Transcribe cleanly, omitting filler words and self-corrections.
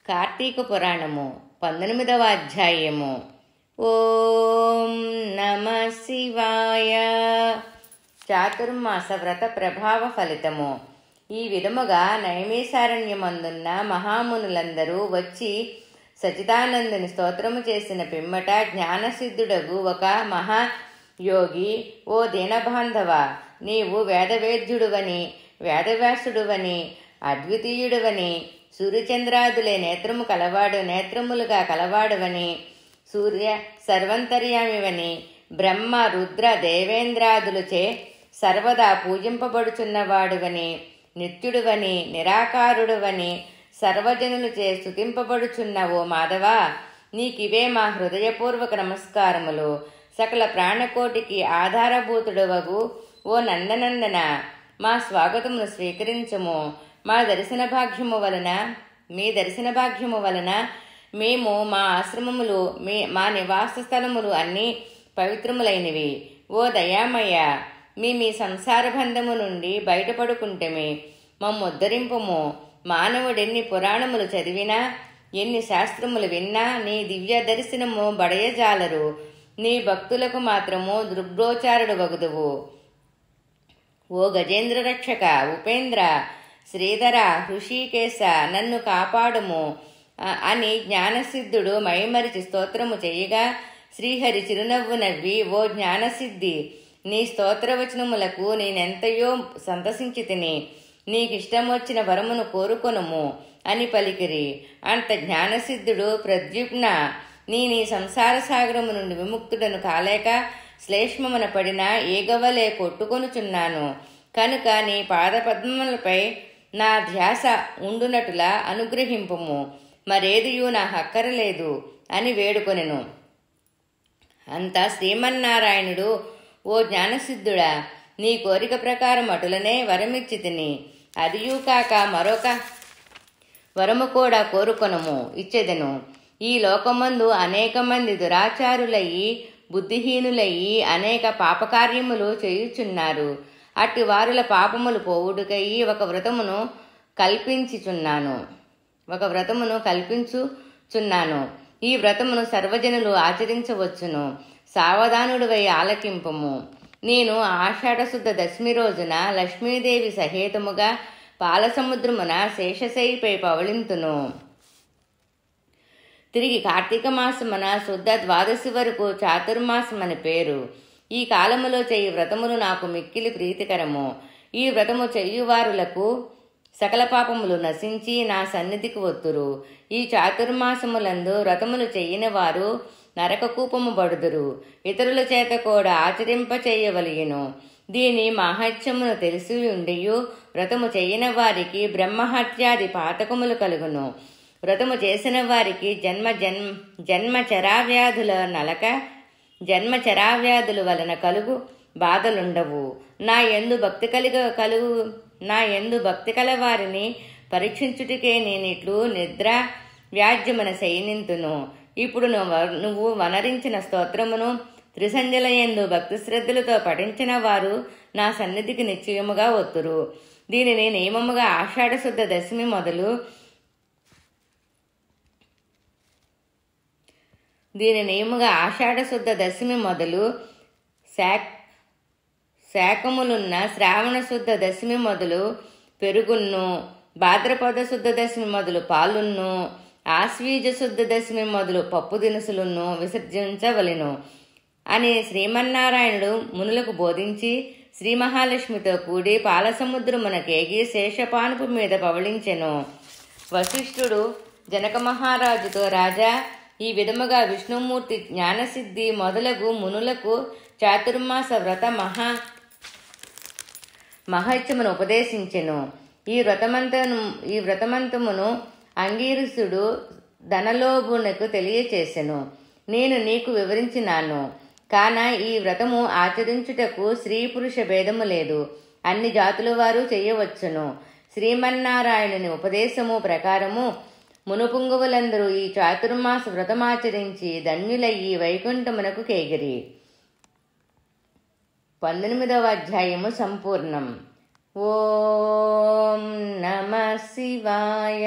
కార్తీక పురాణము 19వ అధ్యాయము. ఓం నమ శివాయ. చాతుర్మాస వ్రత ప్రభావ ఫలితము. ఈ విధముగా నైమిషారణ్యమందున్న మహామునులందరూ వచ్చి సచిదానందుని స్తోత్రము చేసిన పిమ్మట జ్ఞానసిద్ధుడగు ఒక మహాయోగి, ఓ దీనబాంధవ, నీవు వేదవేద్యుడువని, వేదవ్యాసుడువని, అద్వితీయుడువని, సూర్యచంద్రాదులే నేత్రము కలవాడు నేత్రములుగా కలవాడువని, సూర్య సర్వంతర్యామివని, బ్రహ్మ రుద్ర దేవేంద్రాదులచే సర్వదా పూజింపబడుచున్నవాడువని, నిత్యుడువని, నిరాకారుడువని, సర్వజనులచే స్తుతింపబడుచున్న ఓ మాధవ, నీకివే మా హృదయపూర్వక నమస్కారములు. సకల ప్రాణకోటికి ఆధారభూతుడవగు ఓ నందనందన, మా స్వాగతమును స్వీకరించము. మీ దర్శన భాగ్యము వలన మేము మా ఆశ్రమములు మా నివాస స్థలములు అన్నీ పవిత్రములైనవి. ఓ దయామయ్య, మీ సంసార బంధము నుండి బయటపడుకుంటమే మమ్ముద్ధరింపుము. మానవుడెన్ని పురాణములు చదివినా, ఎన్ని శాస్త్రములు విన్నా నీ దివ్య దర్శనము బడయజాలరు. నీ భక్తులకు మాత్రము దృగ్గోచారుడు వగుదువు. ఓ గజేంద్ర రక్షక, ఉపేంద్ర, శ్రీధర, హృషికేశ, నన్ను కాపాడుము అని జ్ఞానసిద్ధుడు మైమరిచి స్తోత్రము చేయగా, శ్రీహరి చిరునవ్వు నవ్వి, ఓ జ్ఞానసిద్ధి, నీ స్తోత్రవచనములకు నేనెంతయో సంతసించి తిని, నీకిష్టమొచ్చిన వరమును కోరుకొనుము అని పలికిరి. అంత జ్ఞానసిద్ధుడు, ప్రద్యుమ్న, నీ సంసార సాగరము నుండి విముక్తుడను కాలేక శ్లేష్మమున పడిన ఏగవలే కొట్టుకొనుచున్నాను కనుక నీ పాదపద్మములపై నా ధ్యాస ఉండునటులా అనుగ్రహింపుము. మరేదియూ నా హక్కరలేదు అని వేడుకొనెను. అంతా శ్రీమన్నారాయణుడు, ఓ జ్ఞానసిద్ధుడా, నీ కోరిక ప్రకారం అటులనే వరమిచ్చి తిని, అదియూ కాక మరొక వరము కూడా కోరుకొనుము, ఇచ్చెదను. ఈ లోకమందు అనేక మంది దురాచారులయ్యి, బుద్ధిహీనులయ్యి అనేక పాపకార్యములు చేయుచున్నారు. అట్టి వారుల పాపములు పోవుడుకయ్యి ఒక వ్రతమును కల్పించుచున్నాను. ఈ వ్రతమును సర్వజనులు ఆచరించవచ్చును. సావధానుడివై ఆలకింపము. నేను ఆషాఢశుద్ధ దశమి రోజున లక్ష్మీదేవి సహేతముగా పాలసముద్రమున శేషశైపై పవళింతును. తిరిగి కార్తీక మాసమున శుద్ధ ద్వాదశి వరకు చాతుర్మాసమని పేరు. ఈ కాలములో చెయ్యి వ్రతములు నాకు మిక్కిలి ప్రీతికరము. ఈ వ్రతము చెయ్యువారులకు సకల పాపములు నశించి నా సన్నిధికి వత్తురు. ఈ చాతుర్మాసములందు వ్రతములు చెయ్యని వారు నరకకూపము బడుదురు. ఇతరుల చేత కూడా ఆచరింప చెయ్యవలయును. దీని మాహత్యమును తెలిసి ఉండియు వ్రతము చెయ్యని వారికి బ్రహ్మహత్యాది పాతకములు కలుగును. వ్రతము చేసిన వారికి జన్మచరావ్యాధుల వలన కలుగు బాధలుండవు. నా యందు భక్తి కల వారిని పరీక్షించుటికే నేనిట్లు నిద్ర వ్యాజ్యమున శయనింతును. ఇప్పుడు నువ్వు వనరించిన స్తోత్రమును త్రిసంధ్యల యందు భక్తి శ్రద్ధలతో పఠించిన వారు నా సన్నిధికి నిశ్చయముగా వత్తురు. దీనిని నియమముగా ఆషాఢశుద్ధ దశమి మొదలు శాకములున్న శ్రావణ శుద్ధ దశమి మొదలు పెరుగును, భాద్రపద శుద్ధ దశమి మొదలు పాలును, ఆశ్వీజ శుద్ధ దశమి మొదలు పప్పు దినుసులను విసర్జించవలెను అని శ్రీమన్నారాయణుడు మునులకు బోధించి, శ్రీ మహాలక్ష్మితో కూడి పాలసముద్రమున కేగి శేషపానుపు మీద పవళించెను. వశిష్ఠుడు జనక మహారాజుతో, రాజా, ఈ విధముగా విష్ణుమూర్తి జ్ఞానసిద్ధి మొదలగు మునులకు చాతుర్మాస వ్రత మహత్యమును ఉపదేశించెను. ఈ వ్రతమంతమును అంగీరసుడు ధనలోభునకు తెలియచేసెను. నేను నీకు వివరించినాను కాన ఈ వ్రతము ఆచరించుటకు స్త్రీ పురుష భేదము లేదు. అన్ని జాతుల వారు చేయవచ్చును. శ్రీమన్నారాయణుని ఉపదేశము ప్రకారము మునుపుంగవులందరూ ఈ చాతుర్మాస వ్రతమాచరించి ధన్యులయ్యి వైకుంఠమునకు కేగిరి. 19వ అధ్యాయము సంపూర్ణం. ఓం నమ శివాయ.